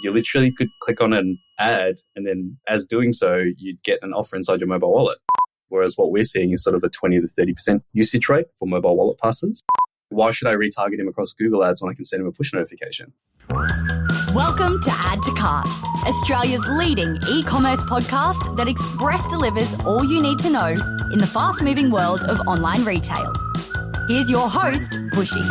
You literally could click on an ad and then as doing so, you'd get an offer inside your mobile wallet. Whereas what we're seeing is sort of a 20 to 30% usage rate for mobile wallet passes. Why should I retarget him across Google ads when I can send him a push notification? Welcome to Add to Cart, Australia's leading e-commerce podcast that express delivers all you need to know in the fast-moving world of online retail. Here's your host, Bushy.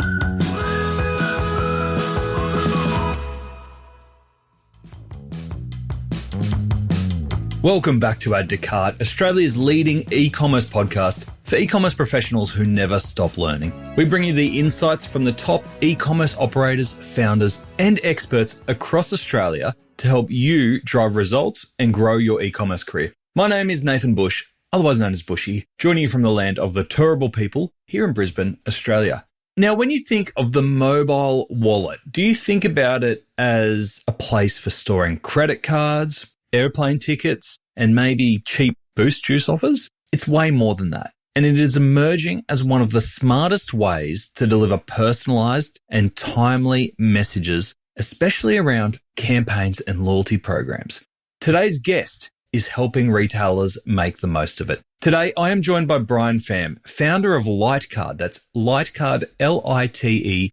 Welcome back to Add to Cart, Australia's leading e-commerce podcast for e-commerce professionals who never stop learning. We bring you the insights from the top e-commerce operators, founders, and experts across Australia to help you drive results and grow your e-commerce career. My name is Nathan Bush, otherwise known as Bushy, joining you from the land of the Turrbal people here in Brisbane, Australia. Now, when you think of the mobile wallet, do you think about it as a place for storing credit cards, airplane tickets, and maybe cheap Boost Juice offers? It's way more than that. And it is emerging as one of the smartest ways to deliver personalized and timely messages, especially around campaigns and loyalty programs. Today's guest is helping retailers make the most of it. Today, I am joined by Brian Pham, founder of Litecard. That's Litecard, Litecard.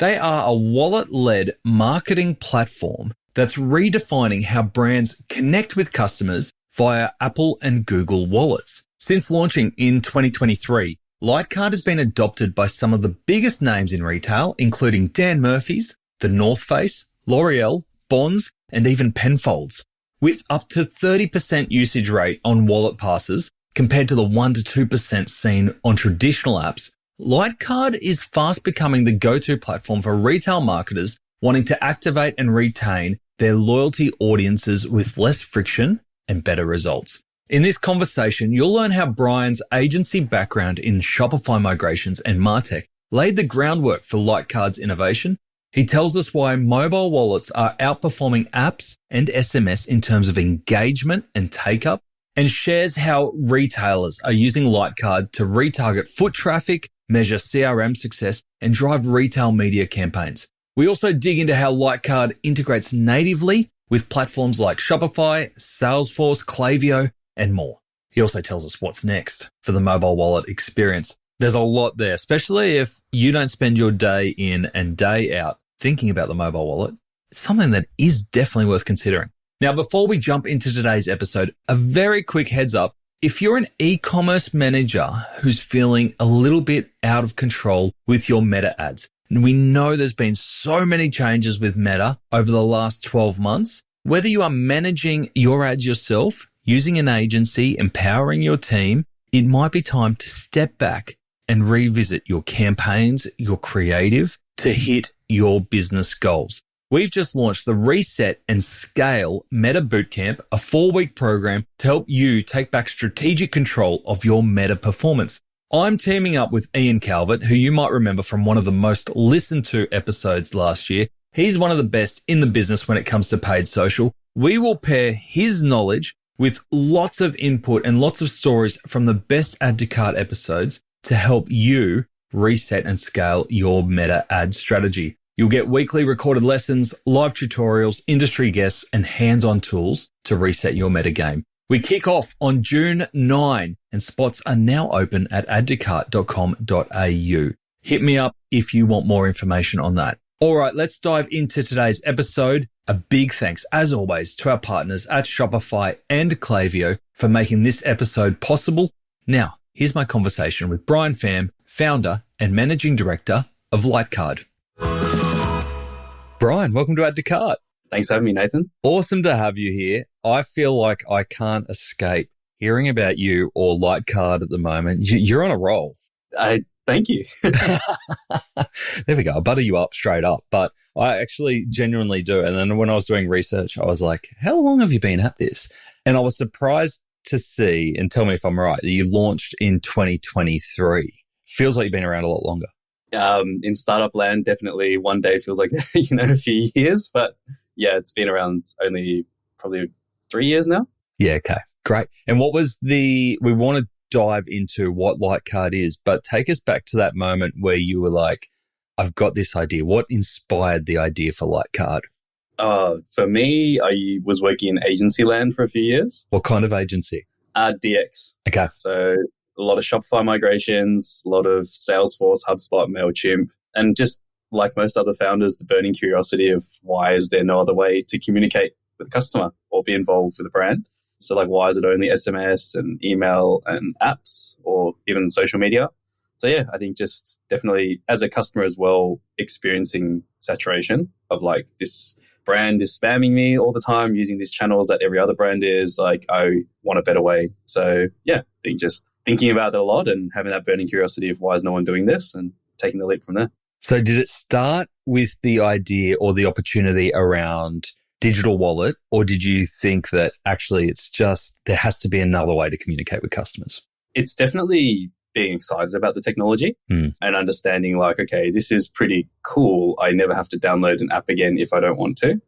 They are a wallet-led marketing platform that's redefining how brands connect with customers via Apple and Google wallets. Since launching in 2023, Litecard has been adopted by some of the biggest names in retail, including Dan Murphy's, The North Face, L'Oreal, Bonds, and even Penfolds. With up to 30% usage rate on wallet passes compared to the 1 to 2% seen on traditional apps, Litecard is fast becoming the go-to platform for retail marketers wanting to activate and retain their loyalty audiences with less friction and better results. In this conversation, you'll learn how Brian's agency background in Shopify migrations and MarTech laid the groundwork for Litecard's innovation. He tells us why mobile wallets are outperforming apps and SMS in terms of engagement and take-up, and shares how retailers are using Litecard to retarget foot traffic, measure CRM success, and drive retail media campaigns. We also dig into how Litecard integrates natively with platforms like Shopify, Salesforce, Klaviyo, and more. He also tells us what's next for the mobile wallet experience. There's a lot there, especially if you don't spend your day in and day out thinking about the mobile wallet. It's something that is definitely worth considering. Now, before we jump into today's episode, a very quick heads up. If you're an e-commerce manager who's feeling a little bit out of control with your Meta ads, and we know there's been so many changes with Meta over the last 12 months. Whether you are managing your ads yourself, using an agency, empowering your team, it might be time to step back and revisit your campaigns, your creative, to hit your business goals. We've just launched the Reset and Scale Meta Bootcamp, a 4-week program to help you take back strategic control of your Meta performance. I'm teaming up with Ian Calvert, who you might remember from one of the most listened to episodes last year. He's one of the best in the business when it comes to paid social. We will pair his knowledge with lots of input and lots of stories from the best Add to Cart episodes to help you reset and scale your Meta ad strategy. You'll get weekly recorded lessons, live tutorials, industry guests, and hands-on tools to reset your Meta game. We kick off on June 9 and spots are now open at addtocart.com.au. Hit me up if you want more information on that. All right, let's dive into today's episode. A big thanks, as always, to our partners at Shopify and Klaviyo for making this episode possible. Now, here's my conversation with Brian Pham, founder and managing director of Litecard. Brian, welcome to Add to Cart. Thanks for having me, Nathan. Awesome to have you here. I feel like I can't escape hearing about you or Litecard at the moment. You're on a roll. Thank you. There we go. I'll butter you up straight up. But I actually genuinely do. And then when I was doing research, I was like, how long have you been at this? And I was surprised to see, and tell me if I'm right, that you launched in 2023. Feels like you've been around a lot longer. In startup land, definitely one day feels like, a few years. But yeah, it's been around only probably 3 years now. Yeah, okay, great. And what was we want to dive into what Litecard is, but take us back to that moment where you were like, I've got this idea. What inspired the idea for Litecard? For me, I was working in agency land for a few years. What kind of agency? DX. Okay. So a lot of Shopify migrations, a lot of Salesforce, HubSpot, MailChimp, and just like most other founders, the burning curiosity of why is there no other way to communicate with the customer or be involved with the brand? So like, why is it only SMS and email and apps or even social media? So yeah, I think just definitely as a customer as well, experiencing saturation of like this brand is spamming me all the time using these channels that every other brand is. Like, I want a better way. So yeah, I think just thinking about it a lot and having that burning curiosity of why is no one doing this and taking the leap from there. So did it start with the idea or the opportunity around digital wallet, or did you think that actually it's just there has to be another way to communicate with customers? It's definitely being excited about the technology and understanding like, okay, this is pretty cool. I never have to download an app again if I don't want to.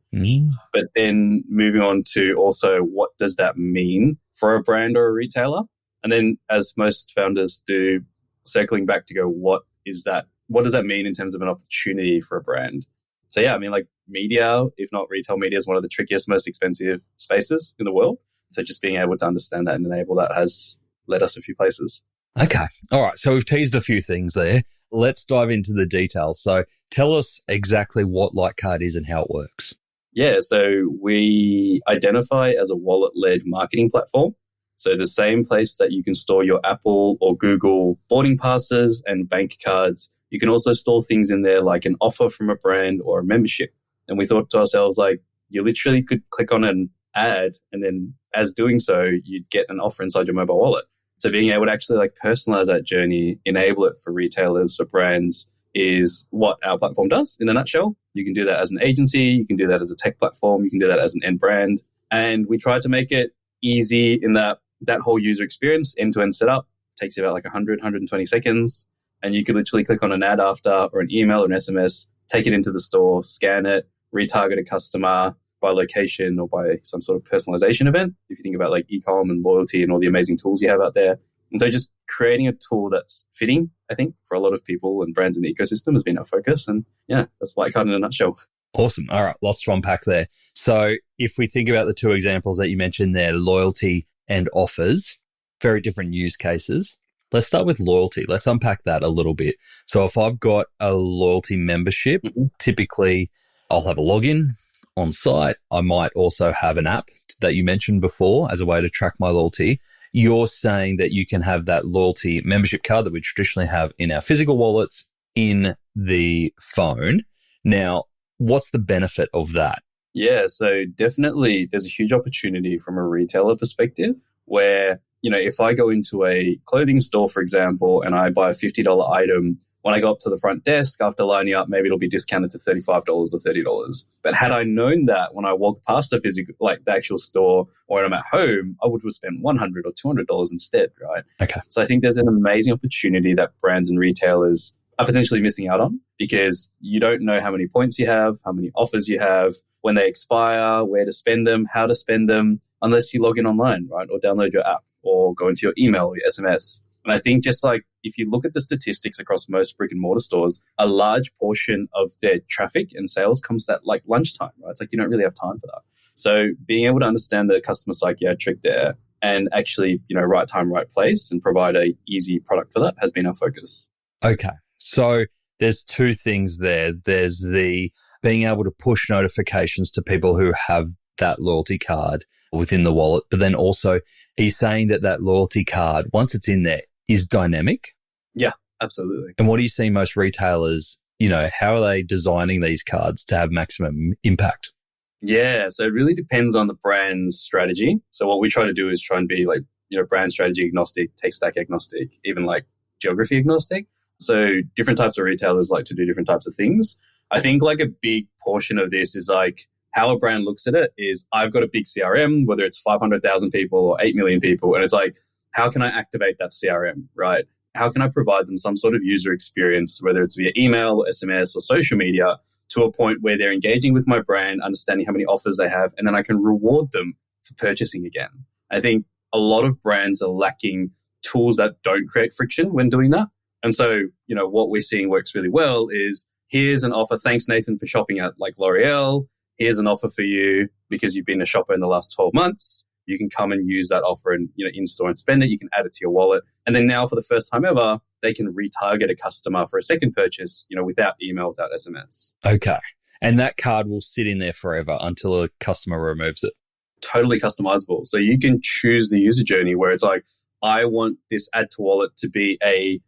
But then moving on to also what does that mean for a brand or a retailer? And then as most founders do, circling back to go, what is that? What does that mean in terms of an opportunity for a brand? So yeah, I mean, like media, if not retail media, is one of the trickiest, most expensive spaces in the world. So just being able to understand that and enable that has led us a few places. Okay. All right. So we've teased a few things there. Let's dive into the details. So tell us exactly what Litecard is and how it works. Yeah. So we identify as a wallet-led marketing platform. So the same place that you can store your Apple or Google boarding passes and bank cards, you can also store things in there like an offer from a brand or a membership. And we thought to ourselves, like, you literally could click on an ad and then as doing so, you'd get an offer inside your mobile wallet. So being able to actually like personalize that journey, enable it for retailers, for brands is what our platform does in a nutshell. You can do that as an agency. You can do that as a tech platform. You can do that as an end brand. And we tried to make it easy in that whole user experience, end-to-end setup takes you about like 120 seconds. And you could literally click on an ad after or an email or an SMS, take it into the store, scan it, retarget a customer by location or by some sort of personalization event. If you think about like e-com and loyalty and all the amazing tools you have out there. And so just creating a tool that's fitting, I think, for a lot of people and brands in the ecosystem has been our focus. And yeah, that's Litecard in a nutshell. Awesome. All right. Lots to unpack there. So if we think about the two examples that you mentioned there, loyalty and offers, very different use cases. Let's start with loyalty. Let's unpack that a little bit. So if I've got a loyalty membership, typically I'll have a login on site. I might also have an app that you mentioned before as a way to track my loyalty. You're saying that you can have that loyalty membership card that we traditionally have in our physical wallets in the phone. Now, what's the benefit of that? Yeah, so definitely there's a huge opportunity from a retailer perspective where, you know, if I go into a clothing store, for example, and I buy a $50 item, when I go up to the front desk after lining up, maybe it'll be discounted to $35 or $30. But had I known that when I walked past the physical, like the actual store, or when I'm at home, I would have spent $100 or $200 instead, right? Okay. So I think there's an amazing opportunity that brands and retailers are potentially missing out on because you don't know how many points you have, how many offers you have, when they expire, where to spend them, how to spend them, unless you log in online, right? Or download your app or go into your email or your SMS. And I think just like if you look at the statistics across most brick and mortar stores, a large portion of their traffic and sales comes at like lunchtime, right? It's like you don't really have time for that. So being able to understand the customer psychiatric there and actually, you know, right time, right place and provide a easy product for that has been our focus. Okay. So there's two things there. There's the being able to push notifications to people who have that loyalty card within the wallet, but then also he's saying that that loyalty card, once it's in there, is dynamic. Yeah, absolutely. And what do you see most retailers, you know, how are they designing these cards to have maximum impact? Yeah, so it really depends on the brand's strategy. So what we try to do is try and be like, you know, brand strategy agnostic, tech stack agnostic, even like geography agnostic. So different types of retailers like to do different types of things. I think like a big portion of this is like how a brand looks at it is I've got a big CRM, whether it's 500,000 people or 8 million people. And it's like, how can I activate that CRM, right? How can I provide them some sort of user experience, whether it's via email, SMS, or social media, to a point where they're engaging with my brand, understanding how many offers they have, and then I can reward them for purchasing again. I think a lot of brands are lacking tools that don't create friction when doing that. And so, you know, what we're seeing works really well is here's an offer. Thanks, Nathan, for shopping at like L'Oreal. here's an offer for you because you've been a shopper in the last 12 months. You can come and use that offer and, in-store and spend it. You can add it to your wallet. And then now for the first time ever, they can retarget a customer for a second purchase, without email, without SMS. Okay. And that card will sit in there forever until a customer removes it. Totally customizable. So you can choose the user journey where it's like, I want this add to wallet to be a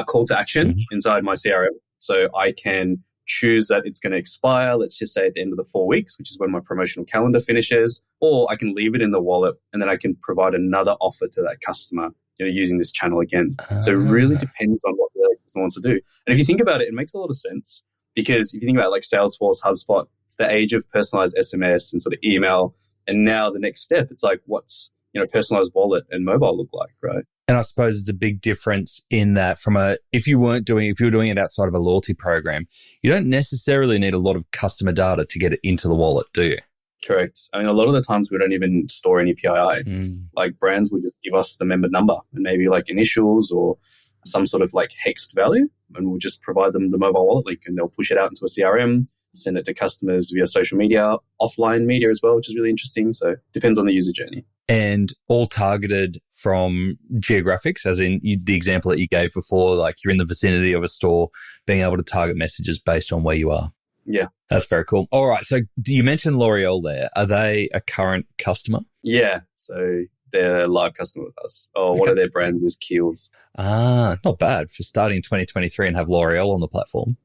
call to action inside my CRM. So I can choose that it's going to expire, let's just say at the end of the 4 weeks, which is when my promotional calendar finishes, or I can leave it in the wallet and then I can provide another offer to that customer, using this channel again. So it really depends on what the customer wants to do. And if you think about it, it makes a lot of sense because if you think about like Salesforce, HubSpot, it's the age of personalized SMS and sort of email. And now the next step, it's like, what's, personalized wallet and mobile look like, right? And I suppose it's a big difference in that if you were doing it outside of a loyalty program, you don't necessarily need a lot of customer data to get it into the wallet, do you? Correct. I mean, a lot of the times we don't even store any PII. Like brands will just give us the member number and maybe like initials or some sort of like hexed value, and we'll just provide them the mobile wallet link and they'll push it out into a CRM, send it to customers via social media, offline media as well, which is really interesting. So it depends on the user journey. And all targeted from geographics, as in the example that you gave before, like you're in the vicinity of a store, being able to target messages based on where you are. Yeah. That's very cool. All right. So you mentioned L'Oreal there. Are they a current customer? Yeah. So they're a live customer with us. One of their brands is Kiehl's. Not bad for starting in 2023 and have L'Oreal on the platform.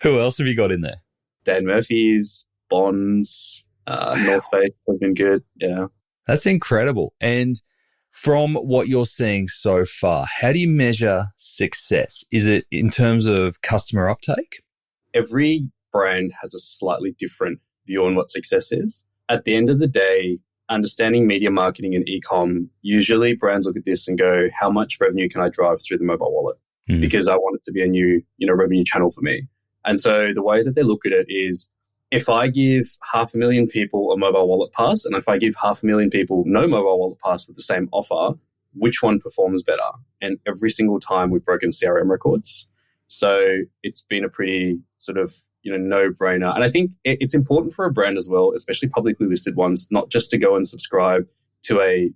Who else have you got in there? Dan Murphy's, Bonds, North Face has been good. Yeah. That's incredible. And from what you're seeing so far, how do you measure success? Is it in terms of customer uptake? Every brand has a slightly different view on what success is. At the end of the day, understanding media marketing and e-com, usually brands look at this and go, how much revenue can I drive through the mobile wallet? Because I want it to be a new, revenue channel for me. And so the way that they look at it is, if I give 500,000 people a mobile wallet pass, and if I give 500,000 people no mobile wallet pass with the same offer, which one performs better? And every single time we've broken CRM records. So it's been a pretty sort of, no-brainer. And I think it's important for a brand as well, especially publicly listed ones, not just to go and subscribe to a,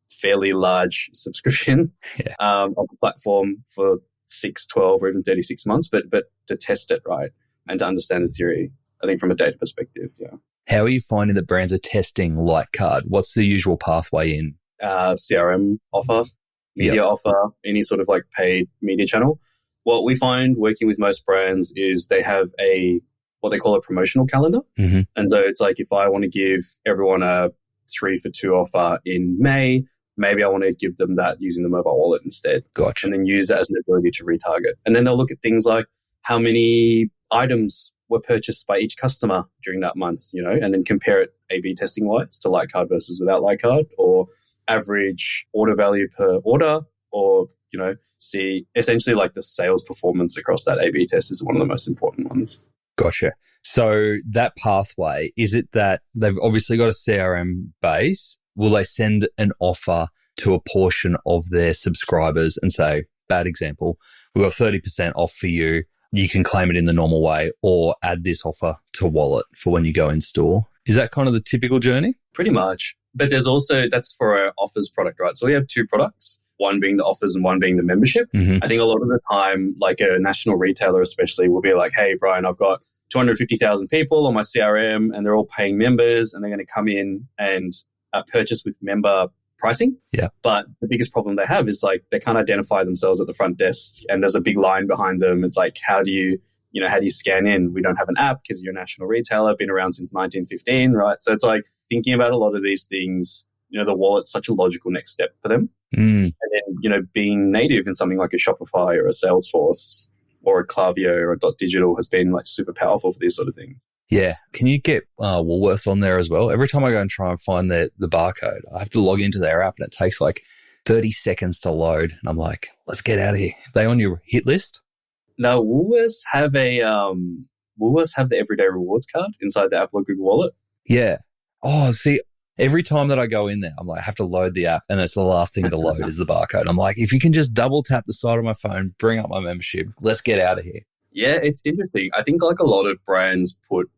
fairly large subscription of the platform for 6, 12, or even 36 months, but to test it, right? And to understand the theory. I think from a data perspective, yeah. How are you finding that brands are testing Litecard? What's the usual pathway in? CRM offer, media offer, any sort of like paid media channel. What we find working with most brands is they have what they call a promotional calendar. And so it's like, if I want to give everyone a 3 for 2 offer in May, maybe I want to give them that using the mobile wallet instead. Gotcha. And then use that as an ability to retarget. And then they'll look at things like how many items were purchased by each customer during that month, and then compare it A/B testing wise to Litecard versus without Litecard, or average order value per order, or, see essentially like the sales performance across that A/B test is one of the most important ones. Gotcha. So that pathway, is it that they've obviously got a CRM base? Will they send an offer to a portion of their subscribers and say, bad example, we've got 30% off for you. You can claim it in the normal way, or add this offer to wallet for when you go in store. Is that kind of the typical journey? Pretty much. But there's also, that's for our offers product, right? So we have 2 products, one being the offers and one being the membership. I think a lot of the time, like a national retailer especially will be like, hey, Brian, I've got 250,000 people on my CRM and they're all paying members and they're going to come in and purchase with member pricing. Yeah. But the biggest problem they have is like they can't identify themselves at the front desk and there's a big line behind them. It's like, how do you scan in? We don't have an app because you're a national retailer, been around since 1915, right? So it's like thinking about a lot of these things, the wallet's such a logical next step for them. And then, being native in something like a Shopify or a Salesforce or a Klaviyo or a .digital has been like super powerful for these sort of things. Yeah. Can you get Woolworths on there as well? Every time I go and try and find the barcode, I have to log into their app and it takes like 30 seconds to load. And I'm like, let's get out of here. Are they on your hit list? No, Woolworths have the everyday rewards card inside the Apple or Google Wallet. Yeah. Oh, see, every time that I go in there, I'm like, I have to load the app and it's the last thing to load is the barcode. I'm like, if you can just double tap the side of my phone, bring up my membership, let's get out of here. Yeah, it's interesting. I think like a lot of brands put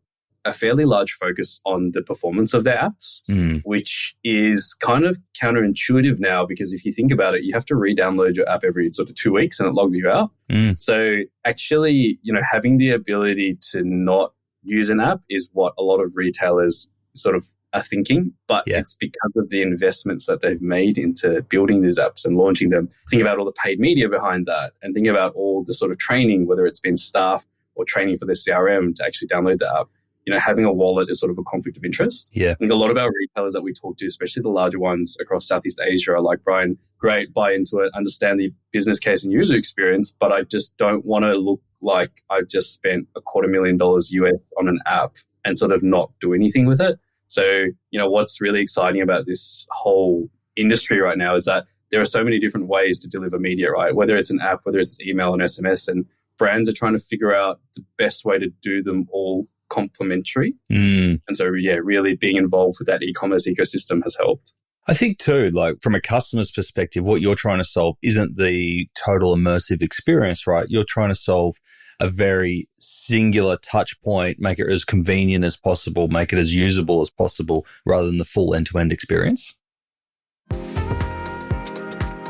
a fairly large focus on the performance of their apps, which is kind of counterintuitive now because if you think about it, you have to re-download your app every sort of 2 weeks and it logs you out. So actually, having the ability to not use an app is what a lot of retailers sort of are thinking, but it's because of the investments that they've made into building these apps and launching them. Think about all the paid media behind that and think about all the sort of training, whether it's been staff or training for the CRM to actually download the app. Having a wallet is sort of a conflict of interest. Yeah. I think a lot of our retailers that we talk to, especially the larger ones across Southeast Asia, are like, Brian, great, buy into it, understand the business case and user experience, but I just don't want to look like I've just spent $250,000 US on an app and sort of not do anything with it. So, what's really exciting about this whole industry right now is that there are so many different ways to deliver media, right? Whether it's an app, whether it's email and SMS, and brands are trying to figure out the best way to do them all complementary. And so, really being involved with that e-commerce ecosystem has helped. I think too, like from a customer's perspective, what you're trying to solve isn't the total immersive experience, right? You're trying to solve a very singular touch point, make it as convenient as possible, make it as usable as possible, rather than the full end-to-end experience.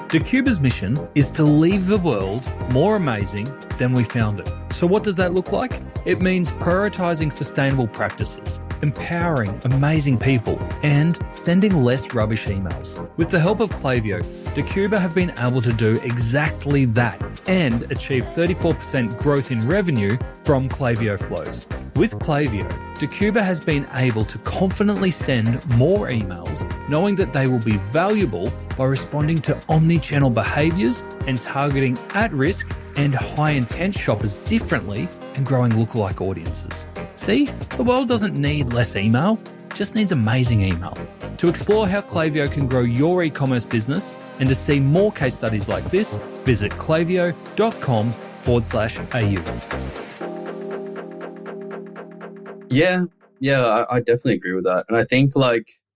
Dacuba's mission is to leave the world more amazing than we found it. So what does that look like? It means prioritizing sustainable practices, empowering amazing people, and sending less rubbish emails. With the help of Klaviyo, Dacuba have been able to do exactly that and achieve 34% growth in revenue from Klaviyo flows. With Klaviyo, Dacuba has been able to confidently send more emails, knowing that they will be valuable by responding to omni-channel behaviors and targeting at-risk and high-intent shoppers differently and growing lookalike audiences. See, the world doesn't need less email, just needs amazing email. To explore how Klaviyo can grow your e-commerce business and to see more case studies like this, visit klaviyo.com/au. Yeah, I definitely agree with that. And I think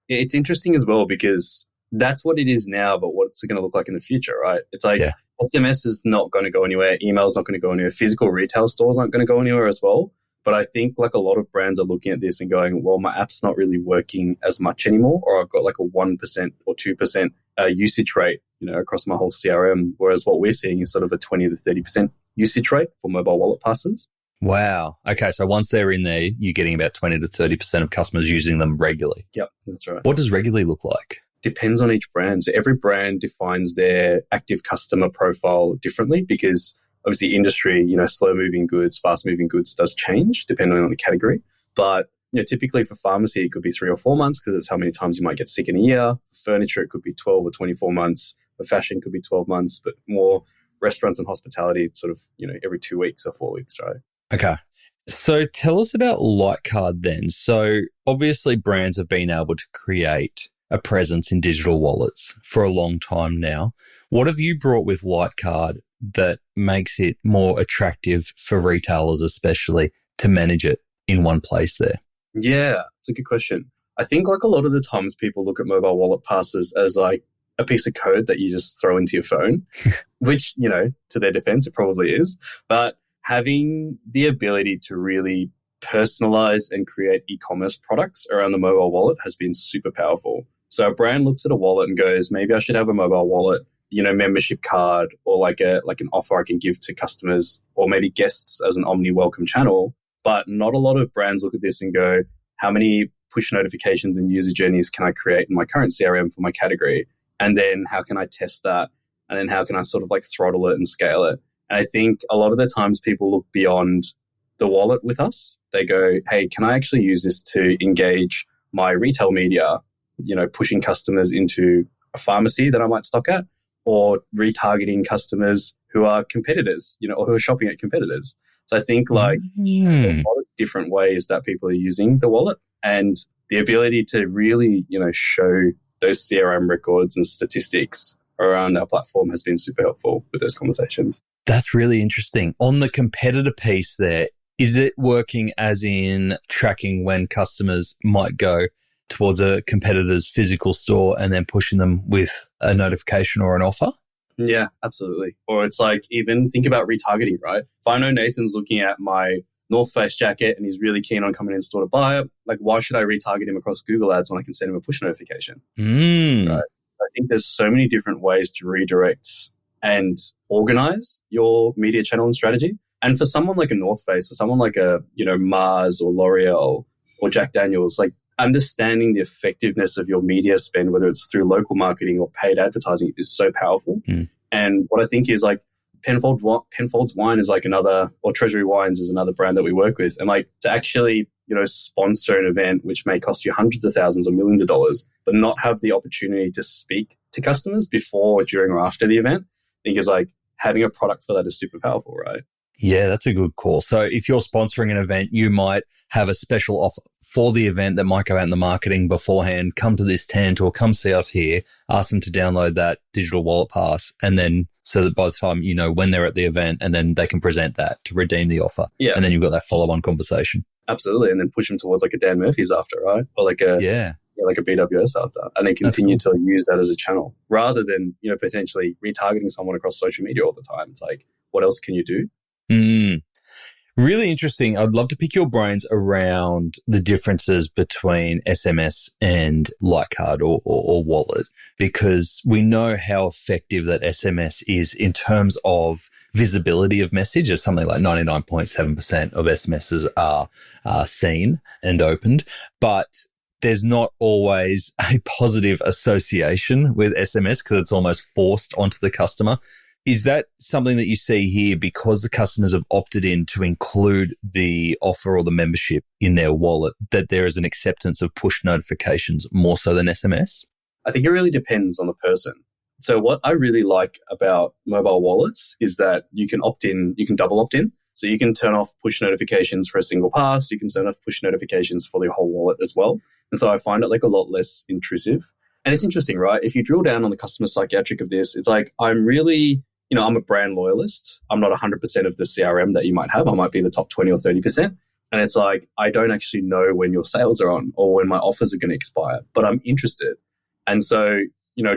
it's interesting as well because that's what it is now, but what's it going to look like in the future, right? It's like SMS is not going to go anywhere. Email's not going to go anywhere. Physical retail stores aren't going to go anywhere as well. But I think like a lot of brands are looking at this and going, well, my app's not really working as much anymore, or I've got like a 1% or 2% usage rate, across my whole CRM. Whereas what we're seeing is sort of a 20 to 30% usage rate for mobile wallet passes. Wow. Okay. So once they're in there, you're getting about 20 to 30% of customers using them regularly. Yep, that's right. What does regularly look like? Depends on each brand. So every brand defines their active customer profile differently because obviously industry, slow-moving goods, fast-moving goods does change depending on the category. But typically for pharmacy, it could be 3 or 4 months because that's how many times you might get sick in a year. Furniture, it could be 12 or 24 months. For fashion, could be 12 months. But more restaurants and hospitality, sort of, every 2 weeks or 4 weeks, right? Okay. So tell us about Litecard then. So obviously brands have been able to create a presence in digital wallets for a long time now. What have you brought with Litecard that makes it more attractive for retailers, especially to manage it in one place there? Yeah, it's a good question. I think like a lot of the times people look at mobile wallet passes as like a piece of code that you just throw into your phone, which, to their defense, it probably is. But having the ability to really personalize and create e-commerce products around the mobile wallet has been super powerful. So a brand looks at a wallet and goes, maybe I should have a mobile wallet, membership card or like an offer I can give to customers or maybe guests as an omni welcome channel. But not a lot of brands look at this and go, how many push notifications and user journeys can I create in my current CRM for my category? And then how can I test that? And then how can I sort of like throttle it and scale it? And I think a lot of the times people look beyond the wallet with us. They go, hey, can I actually use this to engage my retail media, pushing customers into a pharmacy that I might stock at or retargeting customers who are competitors, or who are shopping at competitors. So I think a lot of different ways that people are using the wallet and the ability to really, show those CRM records and statistics around our platform has been super helpful with those conversations. That's really interesting. On the competitor piece there, is it working as in tracking when customers might go towards a competitor's physical store and then pushing them with a notification or an offer? Yeah, absolutely. Or it's like, even think about retargeting, right? If I know Nathan's looking at my North Face jacket and he's really keen on coming in store to buy it, like, why should I retarget him across Google Ads when I can send him a push notification? Right? I think there's so many different ways to redirect and organize your media channel and strategy. And for someone like a North Face, for someone like a, Mars or L'Oreal or Jack Daniels, like, understanding the effectiveness of your media spend, whether it's through local marketing or paid advertising, is so powerful. And what I think is, like, Penfolds Wine is like another, or Treasury Wines is another brand that we work with. And like, to actually, sponsor an event which may cost you hundreds of thousands or millions of dollars, but not have the opportunity to speak to customers before, during, or after the event, I think is like, having a product for that is super powerful, right? Yeah, that's a good call. So if you're sponsoring an event, you might have a special offer for the event that might go out in the marketing beforehand. Come to this tent or come see us here. Ask them to download that digital wallet pass, and then so that by the time when they're at the event, and then they can present that to redeem the offer. Yeah. And then you've got that follow-on conversation. Absolutely. And then push them towards like a Dan Murphy's after, right? Or like a like a BWS after, and then continue to use that as a channel rather than, potentially retargeting someone across social media all the time. It's like, what else can you do? Really interesting. I'd love to pick your brains around the differences between SMS and Litecard or wallet, because we know how effective that SMS is in terms of visibility of message. As something like 99.7% of SMSs are seen and opened, but there's not always a positive association with SMS because it's almost forced onto the customer. Is that something that you see here because the customers have opted in to include the offer or the membership in their wallet, that there is an acceptance of push notifications more so than SMS? I think it really depends on the person. So what I really like about mobile wallets is that you can opt in, you can double opt in. So you can turn off push notifications for a single pass. You can turn off push notifications for the whole wallet as well. And so I find it like a lot less intrusive. And it's interesting, right? If you drill down on the customer psychiatric of this, it's like, I'm really... I'm a brand loyalist. I'm not 100% of the CRM that you might have. I might be the top 20 or 30%. And it's like, I don't actually know when your sales are on or when my offers are going to expire, but I'm interested. And so,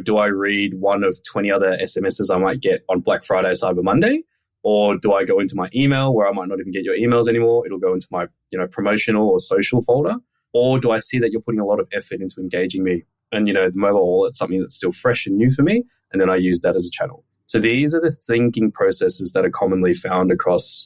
do I read one of 20 other SMSs I might get on Black Friday, Cyber Monday? Or do I go into my email where I might not even get your emails anymore? It'll go into my, promotional or social folder. Or do I see that you're putting a lot of effort into engaging me? And, the mobile wallet's something that's still fresh and new for me. And then I use that as a channel. So these are the thinking processes that are commonly found across,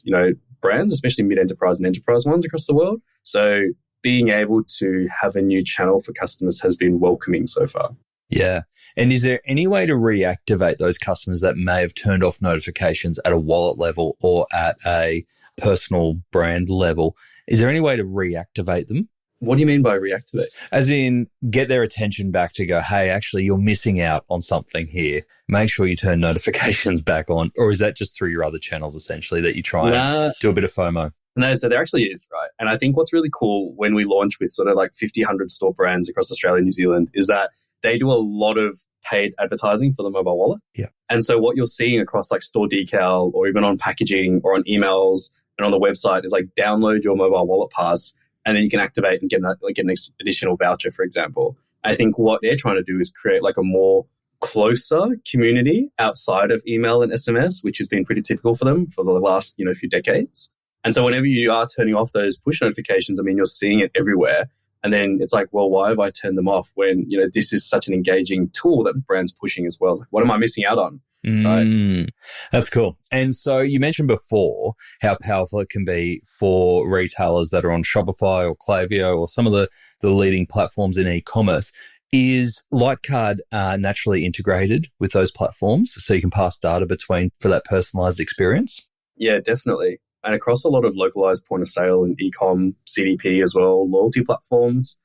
brands, especially mid-enterprise and enterprise ones across the world. So being able to have a new channel for customers has been welcoming so far. Yeah. And is there any way to reactivate those customers that may have turned off notifications at a wallet level or at a personal brand level? Is there any way to reactivate them? What do you mean by reactivate? As in, get their attention back to go, hey, actually, you're missing out on something here. Make sure you turn notifications back on. Or is that just through your other channels, essentially, that you try and do a bit of FOMO? No, so there actually is, right? And I think what's really cool when we launch with sort of like 50, 100 store brands across Australia and New Zealand is that they do a lot of paid advertising for the mobile wallet. Yeah. And so what you're seeing across like store decal or even on packaging or on emails and on the website is like, download your mobile wallet pass, and then you can activate and get an additional voucher, for example. I think what they're trying to do is create like a more closer community outside of email and SMS, which has been pretty typical for them for the last, few decades. And so whenever you are turning off those push notifications, I mean, you're seeing it everywhere. And then it's like, well, why have I turned them off when, this is such an engaging tool that the brand's pushing as well? It's like, what am I missing out on? Right. That's cool. And so you mentioned before how powerful it can be for retailers that are on Shopify or Klaviyo or some of the leading platforms in e-commerce. Is Litecard naturally integrated with those platforms so you can pass data between for that personalized experience? Yeah, definitely. And across a lot of localized point of sale and e-com, CDP as well, loyalty platforms,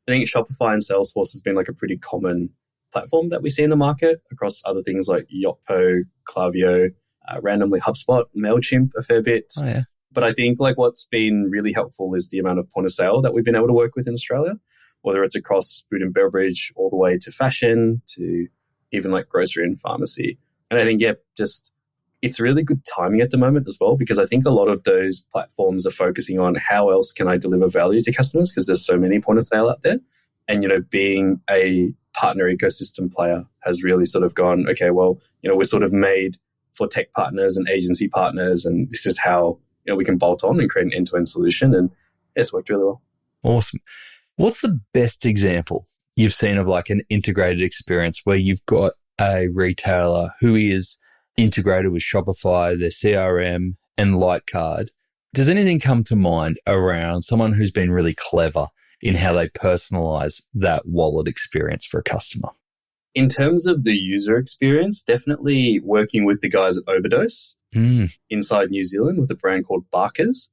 I think Shopify and Salesforce has been like a pretty common platform that we see in the market across other things like Yotpo, Klaviyo, randomly HubSpot, MailChimp a fair bit. Oh, yeah. But I think like what's been really helpful is the amount of point of sale that we've been able to work with in Australia, whether it's across food and beverage all the way to fashion to even like grocery and pharmacy. And I think, it's really good timing at the moment as well, because I think a lot of those platforms are focusing on how else can I deliver value to customers because there's so many point of sale out there. And, being a partner ecosystem player has really sort of gone, okay, well, we're sort of made for tech partners and agency partners, and this is how we can bolt on and create an end-to-end solution, and it's worked really well. Awesome. What's the best example you've seen of like an integrated experience where you've got a retailer who is integrated with Shopify, their CRM and Litecard? Does anything come to mind around someone who's been really clever in how they personalize that wallet experience for a customer? In terms of the user experience, definitely working with the guys at Overdose inside New Zealand with a brand called Barker's.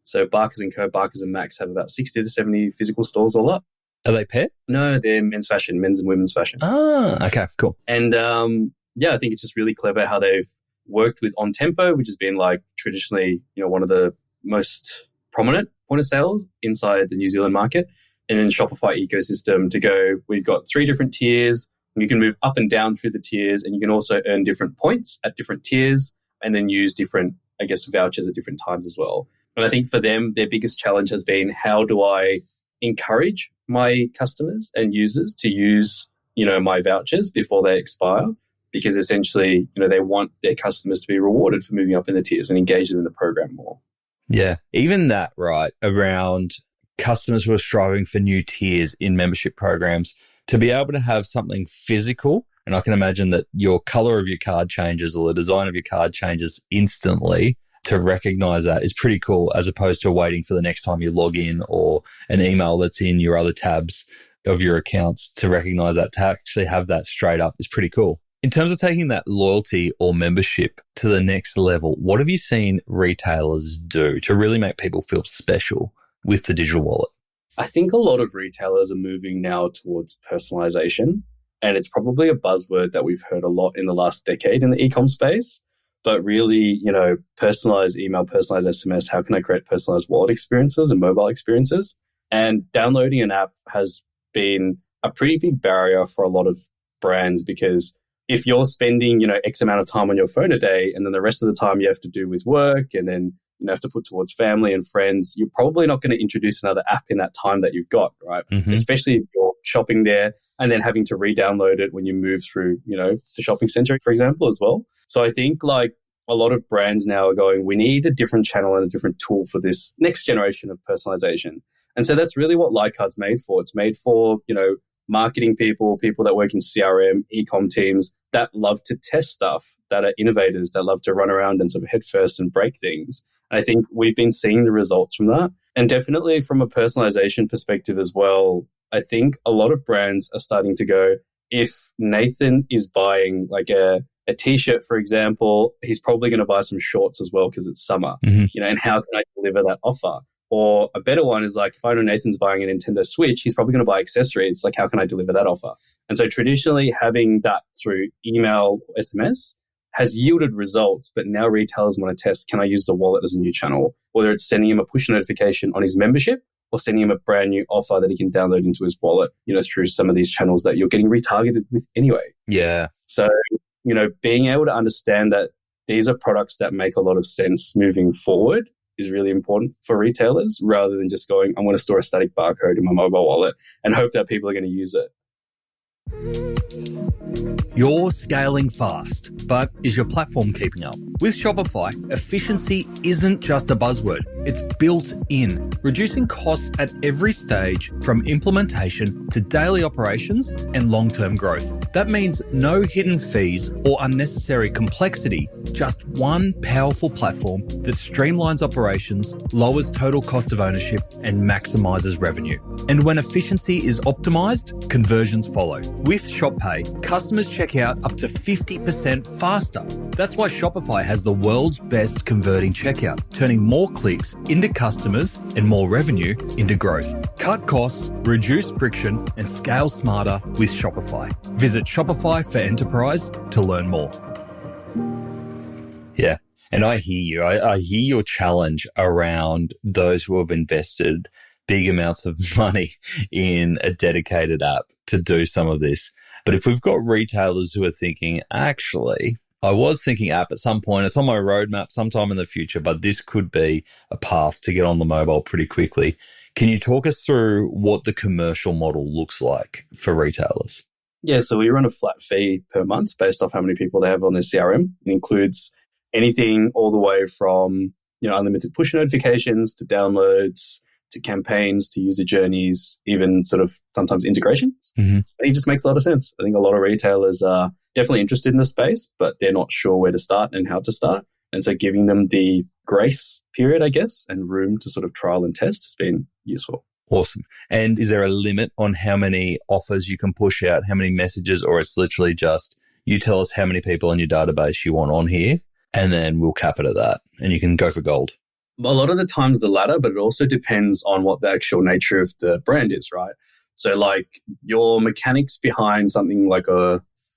So Barker's & Co., Barker's and Max have about 60 to 70 physical stores all up. Are they pet? No, they're men's fashion, men's and women's fashion. Ah, okay, cool. And I think it's just really clever how they've worked with On Tempo, which has been like traditionally, one of the most prominent point of sales inside the New Zealand market. And then Shopify ecosystem to go, we've got 3 different tiers. You can move up and down through the tiers, and you can also earn different points at different tiers and then use different, vouchers at different times as well. And I think for them, their biggest challenge has been, how do I encourage my customers and users to use, my vouchers before they expire? Because essentially, they want their customers to be rewarded for moving up in the tiers and engage them in the program more. Yeah. Even that, right, around customers who are striving for new tiers in membership programs, to be able to have something physical, and I can imagine that your color of your card changes or the design of your card changes instantly, to recognize that is pretty cool, as opposed to waiting for the next time you log in or an email that's in your other tabs of your accounts to recognize that. To actually have that straight up is pretty cool. In terms of taking that loyalty or membership to the next level, what have you seen retailers do to really make people feel special with the digital wallet? I think a lot of retailers are moving now towards personalization, and it's probably a buzzword that we've heard a lot in the last decade in the e-com space. But really, personalized email, personalized SMS, how can I create personalized wallet experiences and mobile experiences? And downloading an app has been a pretty big barrier for a lot of brands, because if you're spending, X amount of time on your phone a day, and then the rest of the time you have to do with work, and then have to put towards family and friends, you're probably not going to introduce another app in that time that you've got, right? Mm-hmm. Especially if you're shopping there and then having to re-download it when you move through, the shopping center, for example, as well. So I think like a lot of brands now are going, we need a different channel and a different tool for this next generation of personalization. And so that's really what Litecard's made for. It's made for, marketing people that work in CRM, e-com teams that love to test stuff, that are innovators, that love to run around and sort of head first and break things. I think we've been seeing the results from that. And definitely from a personalization perspective as well, I think a lot of brands are starting to go, if Nathan is buying like a t-shirt, for example, he's probably going to buy some shorts as well because it's summer, and how can I deliver that offer? Or a better one is like, if I know Nathan's buying a Nintendo Switch, he's probably going to buy accessories. Like, how can I deliver that offer? And so traditionally having that through email or SMS has yielded results, but now retailers want to test, can I use the wallet as a new channel? Whether it's sending him a push notification on his membership or sending him a brand new offer that he can download into his wallet, through some of these channels that you're getting retargeted with anyway. Yeah. So, being able to understand that these are products that make a lot of sense moving forward is really important for retailers, rather than just going, I'm going to store a static barcode in my mobile wallet and hope that people are going to use it. You're scaling fast, but is your platform keeping up? With Shopify, efficiency isn't just a buzzword, it's built in, reducing costs at every stage from implementation to daily operations and long-term growth. That means no hidden fees or unnecessary complexity, just one powerful platform that streamlines operations, lowers total cost of ownership, and maximizes revenue. And when efficiency is optimized, conversions follow. With ShopPay, customers check out up to 50% faster. That's why Shopify has the world's best converting checkout, turning more clicks into customers and more revenue into growth. Cut costs, reduce friction, and scale smarter with Shopify. Visit Shopify for Enterprise to learn more. Yeah, and I hear you. I hear your challenge around those who have invested big amounts of money in a dedicated app to do some of this. But if we've got retailers who are thinking, actually, I was thinking app at some point, it's on my roadmap sometime in the future, but this could be a path to get on the mobile pretty quickly. Can you talk us through what the commercial model looks like for retailers? Yeah, so we run a flat fee per month based off how many people they have on their CRM. It includes anything all the way from, unlimited push notifications to downloads to campaigns to user journeys, even sort of sometimes integrations. Mm-hmm. I think it just makes a lot of sense. I think a lot of retailers are definitely interested in the space, but they're not sure where to start and how to start. And so giving them the grace period, I guess, and room to sort of trial and test has been useful. Awesome. And is there a limit on how many offers you can push out, how many messages, or it's literally just you tell us how many people in your database you want on here, and then we'll cap it at that, and you can go for gold? A lot of the times the latter, but it also depends on what the actual nature of the brand is, right? So like your mechanics behind something like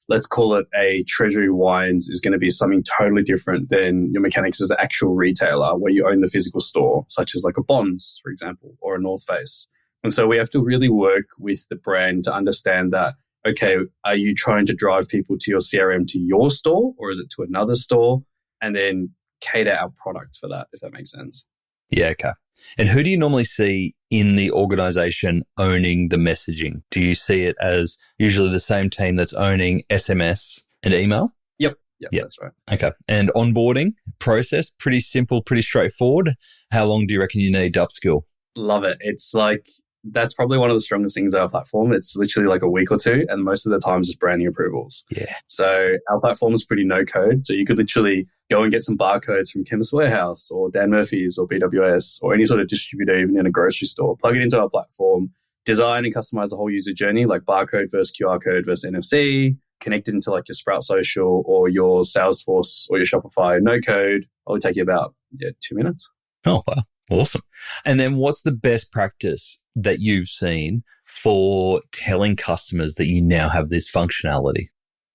let's call it a Treasury Wines is going to be something totally different than your mechanics as an actual retailer where you own the physical store, such as like a Bonds, for example, or a North Face. And so we have to really work with the brand to understand that, okay, are you trying to drive people to your CRM to your store or is it to another store? And then cater our product for that, if that makes sense. Yeah, okay. And who do you normally see in the organization owning the messaging? Do you see it as usually the same team that's owning SMS and email? Yep, that's right. Okay. And onboarding process, pretty simple, pretty straightforward. How long do you reckon you need to upskill? Love it. It's like, that's probably one of the strongest things of our platform. It's literally like a week or two, and most of the times it's branding approvals. Yeah. So our platform is pretty no code. So you could literally go and get some barcodes from Chemist Warehouse or Dan Murphy's or BWS or any sort of distributor, even in a grocery store, plug it into our platform, design and customize the whole user journey, like barcode versus QR code versus NFC, connect it into like your Sprout Social or your Salesforce or your Shopify, no code. It'll take you about 2 minutes. Oh, wow. Awesome. And then what's the best practice that you've seen for telling customers that you now have this functionality?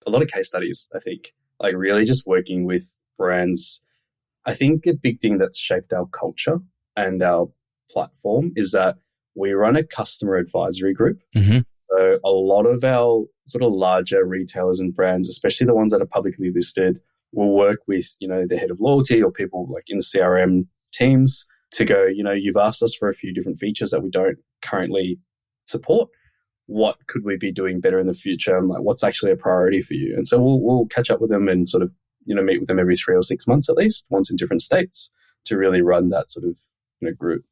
A lot of case studies, I think, like really just working with brands. I think a big thing that's shaped our culture and our platform is that we run a customer advisory group. Mm-hmm. So a lot of our sort of larger retailers and brands, especially the ones that are publicly listed, will work with, the head of loyalty or people like in CRM teams to go, you've asked us for a few different features that we don't currently support. What could we be doing better in the future? And like, what's actually a priority for you? And so we'll catch up with them and sort of, meet with them every 3 or 6 months at least, once in different states, to really run that sort of, group.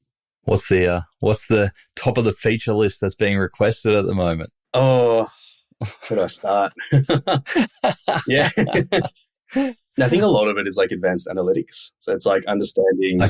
What's the top of the feature list that's being requested at the moment? Oh, where do I start? Yeah. I think a lot of it is like advanced analytics. So it's like understanding,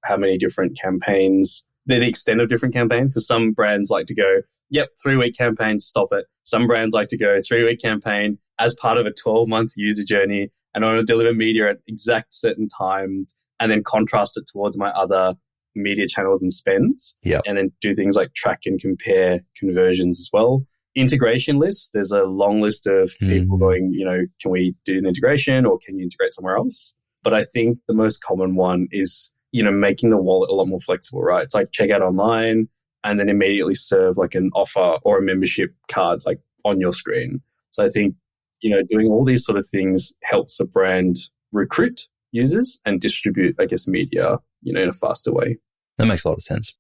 how many different campaigns, the extent of different campaigns, because some brands like to go, 3-week campaign, stop it. Some brands like to go 3-week campaign as part of a 12-month user journey, and I want to deliver media at exact certain times and then contrast it towards my other media channels and spends. Yep. And then do things like track and compare conversions as well. Integration lists, there's a long list of people going, can we do an integration or can you integrate somewhere else? But I think the most common one is, making the wallet a lot more flexible, right? It's like check out online and then immediately serve like an offer or a membership card like on your screen. So I think, doing all these sort of things helps a brand recruit users and distribute, I guess, media, in a faster way. That makes a lot of sense.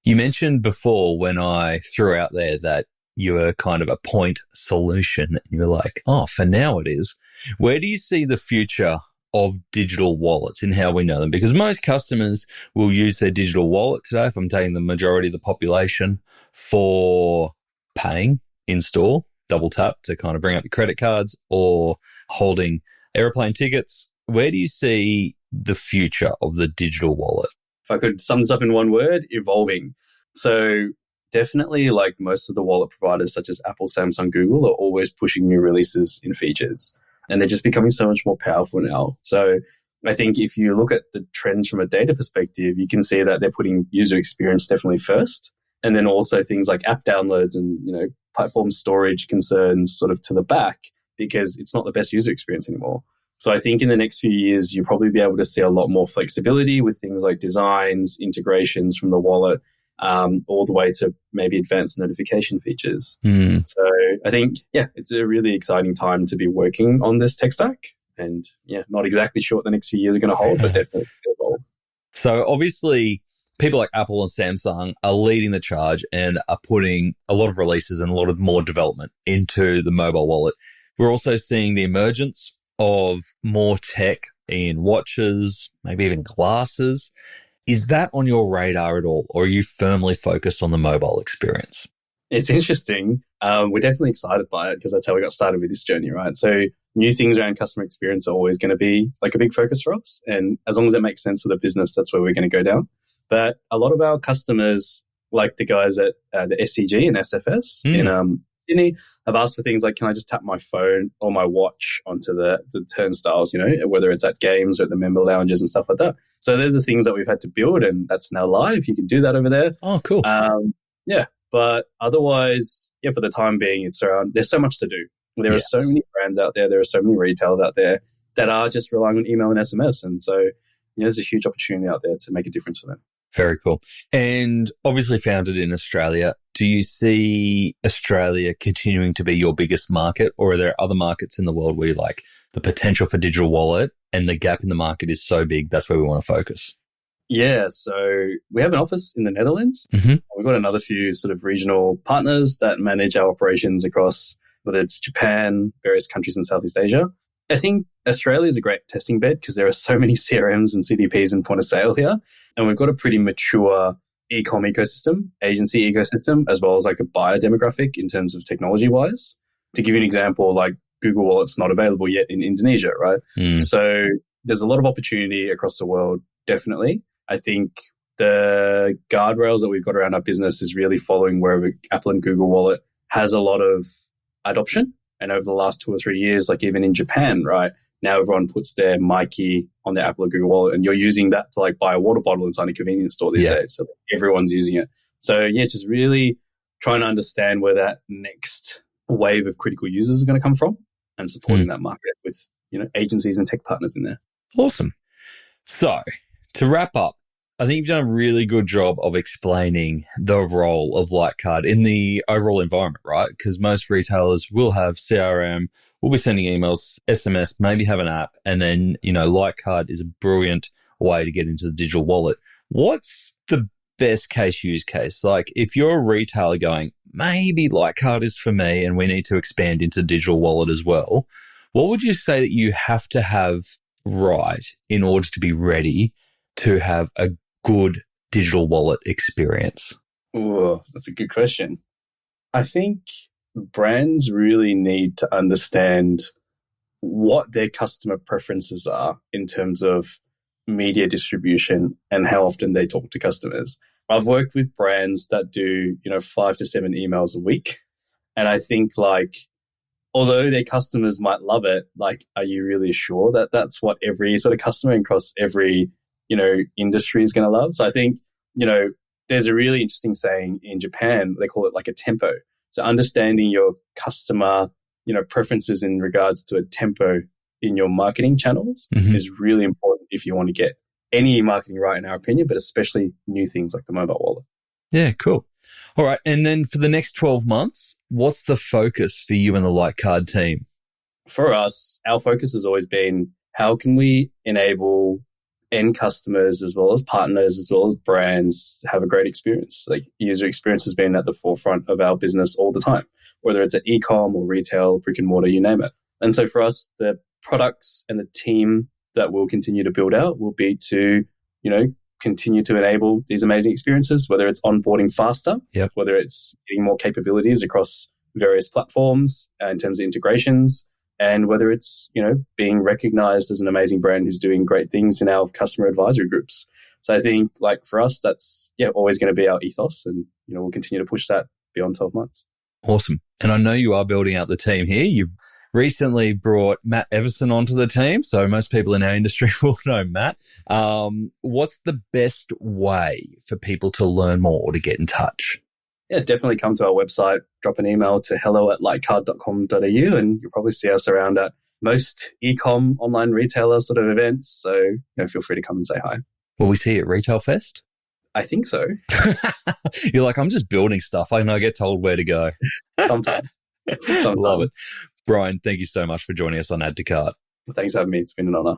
You mentioned before when I threw out there that you were kind of a point solution and you're like, for now it is. Where do you see the future of digital wallets in how we know them? Because most customers will use their digital wallet today, if I'm taking the majority of the population, for paying in store, double tap to kind of bring up your credit cards, or holding airplane tickets. Where do you see the future of the digital wallet? If I could sum this up in one word, evolving. So definitely, like most of the wallet providers such as Apple, Samsung, Google are always pushing new releases in features, and they're just becoming so much more powerful now. So I think if you look at the trends from a data perspective, you can see that they're putting user experience definitely first, and then also things like app downloads and, platform storage concerns sort of to the back, because it's not the best user experience anymore. So I think in the next few years, you'll probably be able to see a lot more flexibility with things like designs, integrations from the wallet, all the way to maybe advanced notification features. So I think, it's a really exciting time to be working on this tech stack. And not exactly sure what the next few years are going to hold, but definitely evolve. So obviously people like Apple and Samsung are leading the charge and are putting a lot of releases and a lot of more development into the mobile wallet. We're also seeing the emergence of more tech in watches, maybe even glasses. Is that on your radar at all, or are you firmly focused on the mobile experience? It's interesting. We're definitely excited by it because that's how we got started with this journey, right? So new things around customer experience are always going to be like a big focus for us. And as long as it makes sense for the business, that's where we're going to go down. But a lot of our customers, like the guys at the SCG and SFS in Sydney, have asked for things like, can I just tap my phone or my watch onto the turnstiles, whether it's at games or at the member lounges and stuff like that. So there's the things that we've had to build, and that's now live. You can do that over there. Oh, cool. Yeah. But otherwise, for the time being, there's so much to do. There are so many brands out there. There are so many retailers out there that are just relying on email and SMS. And so there's a huge opportunity out there to make a difference for them. Very cool. And obviously founded in Australia, do you see Australia continuing to be your biggest market, or are there other markets in the world where you like the potential for digital wallet and the gap in the market is so big, that's where we want to focus? Yeah, so we have an office in the Netherlands. Mm-hmm. We've got another few sort of regional partners that manage our operations across whether it's Japan, various countries in Southeast Asia. I think Australia is a great testing bed because there are so many CRMs and CDPs and point of sale here. And we've got a pretty mature e-com ecosystem, agency ecosystem, as well as like a buyer demographic in terms of technology-wise. To give you an example, like Google Wallet's not available yet in Indonesia, right? So there's a lot of opportunity across the world, definitely. I think the guardrails that we've got around our business is really following wherever Apple and Google Wallet has a lot of adoption. And over the last 2 or 3 years, like even in Japan, right, now everyone puts their MyKey on their Apple or Google Wallet, and you're using that to like buy a water bottle inside a convenience store these days. So everyone's using it. So just really trying to understand where that next wave of critical users are going to come from and supporting that market with, agencies and tech partners in there. Awesome. So to wrap up, I think you've done a really good job of explaining the role of Litecard in the overall environment, right? Because most retailers will have CRM, will be sending emails, SMS, maybe have an app, and then, Litecard is a brilliant way to get into the digital wallet. What's the best case use case? Like if you're a retailer going, maybe Litecard is for me and we need to expand into digital wallet as well, what would you say that you have to have right in order to be ready to have a good digital wallet experience? Oh, that's a good question. I think brands really need to understand what their customer preferences are in terms of media distribution and how often they talk to customers. I've worked with brands that do, 5 to 7 emails a week. And I think although their customers might love it, are you really sure that that's what every sort of customer across every industry is going to love? So I think, there's a really interesting saying in Japan, they call it like a tempo. So understanding your customer, preferences in regards to a tempo in your marketing channels is really important if you want to get any marketing right, in our opinion, but especially new things like the mobile wallet. Yeah, cool. All right. And then for the next 12 months, what's the focus for you and the Litecard team? For us, our focus has always been how can we enable end customers as well as partners as well as brands to have a great experience. Like user experience has been at the forefront of our business all the time, whether it's at e-com or retail, brick and mortar, you name it. And so for us, the products and the team that we'll continue to build out will be to, continue to enable these amazing experiences, whether it's onboarding faster, whether it's getting more capabilities across various platforms in terms of integrations, and whether it's, being recognized as an amazing brand who's doing great things in our customer advisory groups. So I think for us, that's always going to be our ethos, and, we'll continue to push that beyond 12 months. Awesome. And I know you are building out the team here. You've recently brought Matt Everson onto the team, so most people in our industry will know Matt. What's the best way for people to learn more or to get in touch? Yeah, definitely come to our website, drop an email to hello@litecard.com.au, and you'll probably see us around at most e-com online retailer sort of events. So feel free to come and say hi. Will we see you at Retail Fest? I think so. You're like, I'm just building stuff. I get told where to go. Sometimes. Love it. Brian, thank you so much for joining us on Add to Cart. Thanks for having me. It's been an honor.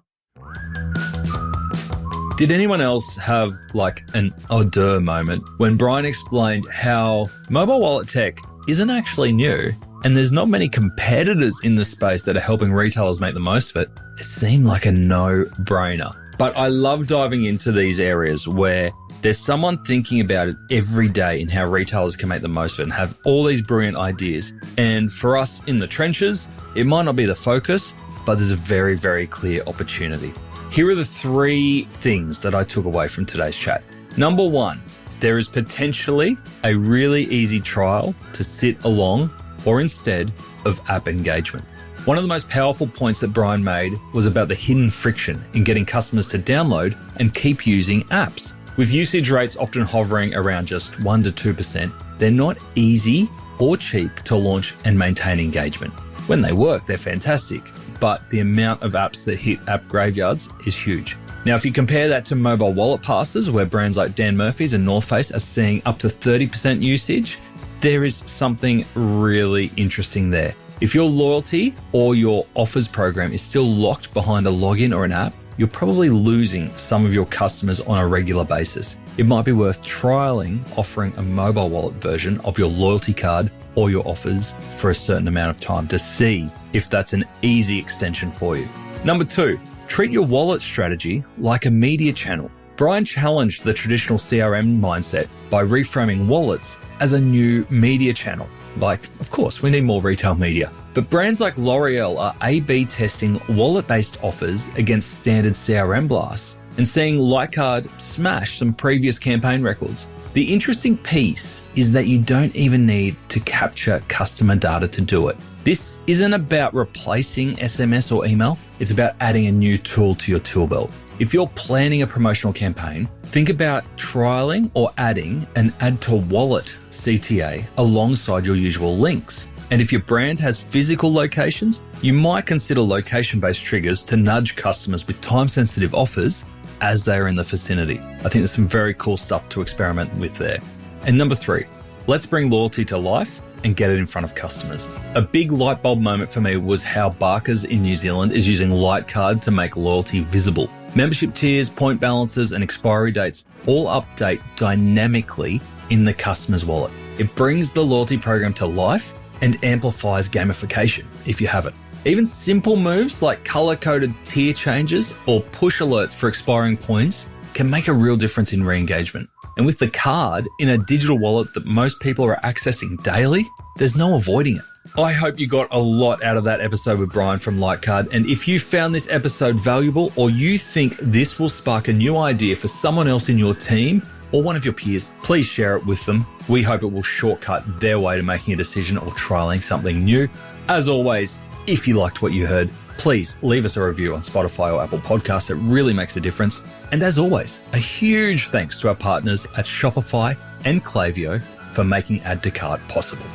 Did anyone else have like an oh duh moment when Brian explained how mobile wallet tech isn't actually new and there's not many competitors in the space that are helping retailers make the most of it? It seemed like a no-brainer. But I love diving into these areas where there's someone thinking about it every day and how retailers can make the most of it and have all these brilliant ideas. And for us in the trenches, it might not be the focus, but there's a very, very clear opportunity. Here are the 3 things that I took away from today's chat. Number 1, there is potentially a really easy trial to sit along or instead of app engagement. One of the most powerful points that Brian made was about the hidden friction in getting customers to download and keep using apps. With usage rates often hovering around just 1 to 2%, they're not easy or cheap to launch and maintain engagement. When they work, they're fantastic, but the amount of apps that hit app graveyards is huge. Now, if you compare that to mobile wallet passes, where brands like Dan Murphy's and North Face are seeing up to 30% usage, there is something really interesting there. If your loyalty or your offers program is still locked behind a login or an app, you're probably losing some of your customers on a regular basis. It might be worth trialing offering a mobile wallet version of your loyalty card or your offers for a certain amount of time to see if that's an easy extension for you. Number 2, treat your wallet strategy like a media channel. Brian challenged the traditional CRM mindset by reframing wallets as a new media channel. Like, of course, we need more retail media. But brands like L'Oreal are A/B testing wallet-based offers against standard CRM blasts and seeing Litecard smash some previous campaign records. The interesting piece is that you don't even need to capture customer data to do it. This isn't about replacing SMS or email. It's about adding a new tool to your tool belt. If you're planning a promotional campaign, think about trialing or adding an add to wallet CTA alongside your usual links. And if your brand has physical locations, you might consider location-based triggers to nudge customers with time-sensitive offers as they are in the vicinity. I think there's some very cool stuff to experiment with there. And number 3, let's bring loyalty to life and get it in front of customers. A big light bulb moment for me was how Barker's in New Zealand is using Litecard to make loyalty visible. Membership tiers, point balances, and expiry dates all update dynamically in the customer's wallet. It brings the loyalty program to life and amplifies gamification if you have it. Even simple moves like color-coded tier changes or push alerts for expiring points can make a real difference in re-engagement. And with the card in a digital wallet that most people are accessing daily, there's no avoiding it. I hope you got a lot out of that episode with Brian from Litecard. And if you found this episode valuable or you think this will spark a new idea for someone else in your team or one of your peers, please share it with them. We hope it will shortcut their way to making a decision or trialing something new. As always, if you liked what you heard, please leave us a review on Spotify or Apple Podcasts. It really makes a difference. And as always, a huge thanks to our partners at Shopify and Klaviyo for making Add to Cart possible.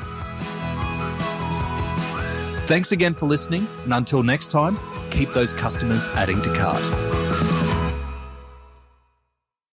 Thanks again for listening, and until next time, keep those customers adding to cart.